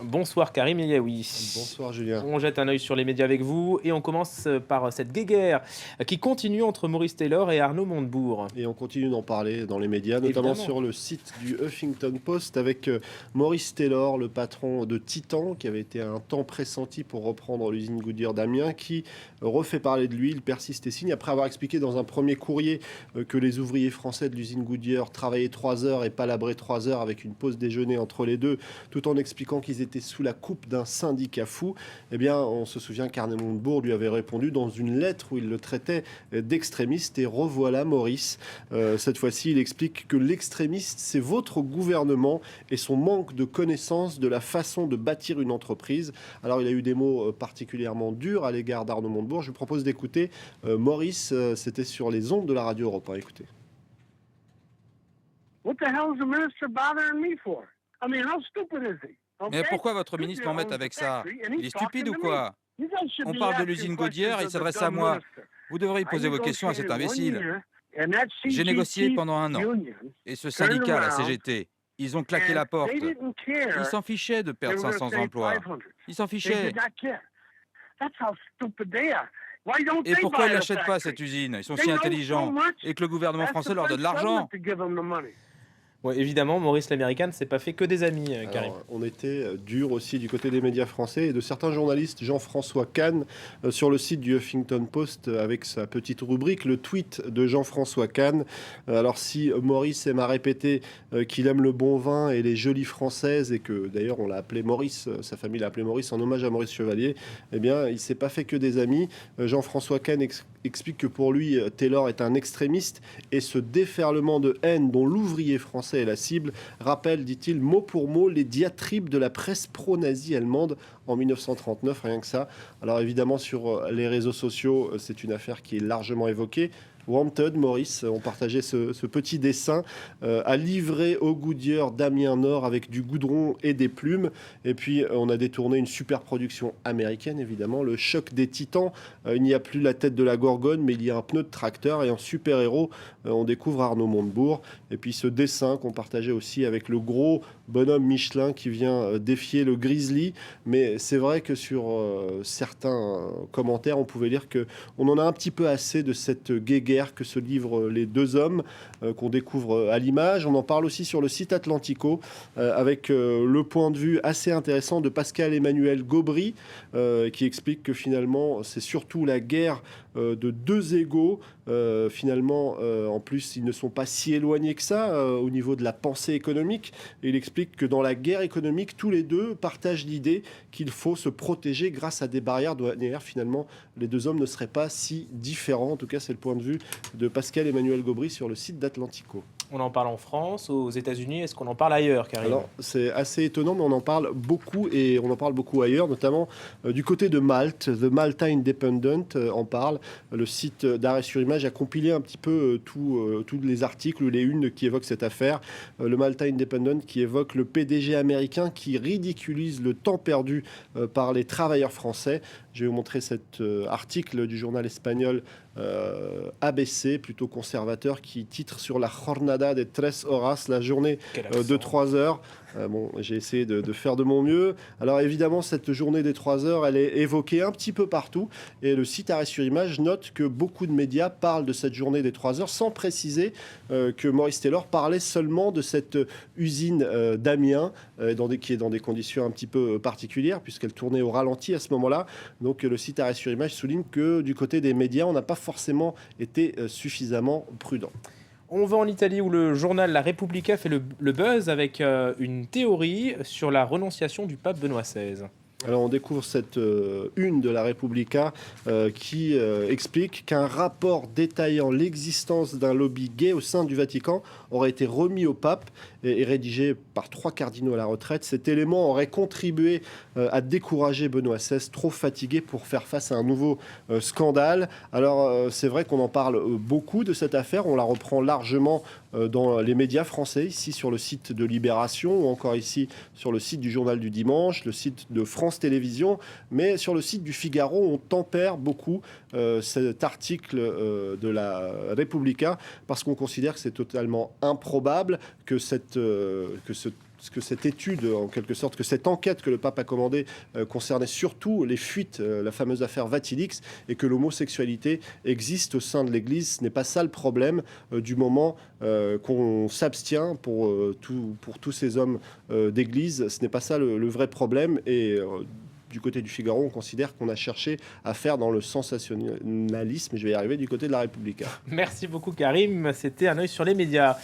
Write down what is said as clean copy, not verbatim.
Bonsoir Karim Eliaoui. Bonsoir Julien. On jette un œil sur les médias avec vous et on commence par cette guéguerre qui continue entre Maurice Taylor et Arnaud Montebourg. Et on continue d'en parler dans les médias, notamment Évidemment. sur le site du Huffington Post avec Maurice Taylor, le patron de Titan, qui avait été un temps pressenti pour reprendre l'usine Goodyear d'Amiens, qui refait parler de lui. Il persiste et signe après avoir expliqué dans un premier courrier que les ouvriers français de l'usine Goodyear travaillaient 3 heures et palabraient 3 heures avec une pause déjeuner entre les deux, tout en expliquant qu'ils étaient sous la coupe d'un syndicat fou. Eh bien, on se souvient qu'Arnaud Montebourg lui avait répondu dans une lettre où il le traitait d'extrémiste. Et revoilà Maurice. Cette fois-ci, il explique que l'extrémiste, c'est votre gouvernement et son manque de connaissance de la façon de bâtir une entreprise. Alors, il a eu des mots particulièrement durs à l'égard d'Arnaud Montebourg. Je vous propose d'écouter Maurice. C'était sur les ondes de la radio Europe 1. Écoutez. What the hell is the minister bothering me for? I mean, how stupid is he? Mais pourquoi votre ministre m'embête avec ça? Il est stupide ou quoi? On parle de l'usine Goodyear et il s'adresse à moi. Vous devriez poser vos questions à cet imbécile. J'ai négocié pendant 1 an. Et ce syndicat, la CGT, ils ont claqué la porte. Ils s'en fichaient de perdre 500 emplois. Ils s'en fichaient. Et pourquoi ils ne l'achètent pas, cette usine? Ils sont si intelligents. Et que le gouvernement français leur donne de l'argent. Ouais, évidemment, Maurice l'Américain ne s'est pas fait que des amis, Karim. Alors, on était dur aussi du côté des médias français et de certains journalistes. Jean-François Kahn, sur le site du Huffington Post, avec sa petite rubrique, le tweet de Jean-François Kahn. Alors, si Maurice aime à répéter qu'il aime le bon vin et les jolies françaises, et que d'ailleurs on l'a appelé Maurice, sa famille l'a appelé Maurice en hommage à Maurice Chevalier, eh bien, il ne s'est pas fait que des amis. Jean-François Kahn explique que pour lui, Taylor est un extrémiste et ce déferlement de haine dont l'ouvrier français est la cible rappelle, dit-il, mot pour mot les diatribes de la presse pro-nazie allemande en 1939, rien que ça. Alors évidemment, sur les réseaux sociaux, c'est une affaire qui est largement évoquée. Wanted, Maurice, ont partagé ce petit dessin à livrer au Goodyear d'Amiens Nord avec du goudron et des plumes. Et puis, on a détourné une super production américaine, évidemment, le choc des titans. Il n'y a plus la tête de la Gorgone, mais il y a un pneu de tracteur. Et en super-héros, on découvre Arnaud Montebourg. Et puis, ce dessin qu'on partageait aussi avec le gros bonhomme Michelin qui vient défier le Grizzly. Mais c'est vrai que sur certains commentaires, on pouvait lire qu'on en a un petit peu assez de cette guéguerre que se livrent les deux hommes qu'on découvre à l'image. On en parle aussi sur le site Atlantico avec le point de vue assez intéressant de Pascal-Emmanuel Gaubry qui explique que finalement c'est surtout la guerre de deux égaux. Finalement, en plus, ils ne sont pas si éloignés que ça au niveau de la pensée économique. Et il explique que dans la guerre économique, tous les deux partagent l'idée qu'il faut se protéger grâce à des barrières douanières. Finalement, les deux hommes ne seraient pas si différents. En tout cas, c'est le point de vue de Pascal-Emmanuel Gaubry sur le site d'Atlantico. On en parle en France, aux États-Unis. Est-ce qu'on en parle ailleurs, Karim? Alors, c'est assez étonnant, mais on en parle beaucoup et on en parle beaucoup ailleurs, notamment du côté de Malte. The Malta Independent en parle. Le site d'Arrêt sur Image a compilé un petit peu tous les articles ou les unes qui évoquent cette affaire. Le Malta Independent qui évoque le PDG américain qui ridiculise le temps perdu par les travailleurs français. Je vais vous montrer cet article du journal espagnol ABC, plutôt conservateur, qui titre sur la jornada de 3 horas, la journée de 3 heures. Bon, j'ai essayé de faire de mon mieux. Alors évidemment, cette journée des 3 heures, elle est évoquée un petit peu partout. Et le site Arrêt sur Image note que beaucoup de médias parlent de cette journée des 3 heures sans préciser que Maurice Taylor parlait seulement de cette usine d'Amiens, qui est dans des conditions un petit peu particulières, puisqu'elle tournait au ralenti à ce moment-là. Donc le site Arrêt sur Image souligne que du côté des médias, on n'a pas forcément été suffisamment prudent. On va en Italie où le journal La Repubblica fait le buzz avec une théorie sur la renonciation du pape Benoît XVI. Alors on découvre cette une de la Repubblica qui explique qu'un rapport détaillant l'existence d'un lobby gay au sein du Vatican aurait été remis au pape et rédigé par 3 cardinaux à la retraite. Cet élément aurait contribué à décourager Benoît XVI, trop fatigué pour faire face à un nouveau scandale. Alors c'est vrai qu'on en parle beaucoup de cette affaire, on la reprend largement dans les médias français, ici sur le site de Libération ou encore ici sur le site du Journal du Dimanche, le site de France Télévisions, mais sur le site du Figaro, on tempère beaucoup cet article de la Repubblica parce qu'on considère que c'est totalement improbable que ce que cette étude, en quelque sorte, que cette enquête que le pape a commandée concernait surtout les fuites, la fameuse affaire Vatilix, et que l'homosexualité existe au sein de l'Église. Ce n'est pas ça le problème du moment qu'on s'abstient pour tous ces hommes d'Église. Ce n'est pas ça le vrai problème. Et du côté du Figaro, on considère qu'on a cherché à faire dans le sensationnalisme. Je vais y arriver du côté de la République. Merci beaucoup Karim, c'était un œil sur les médias.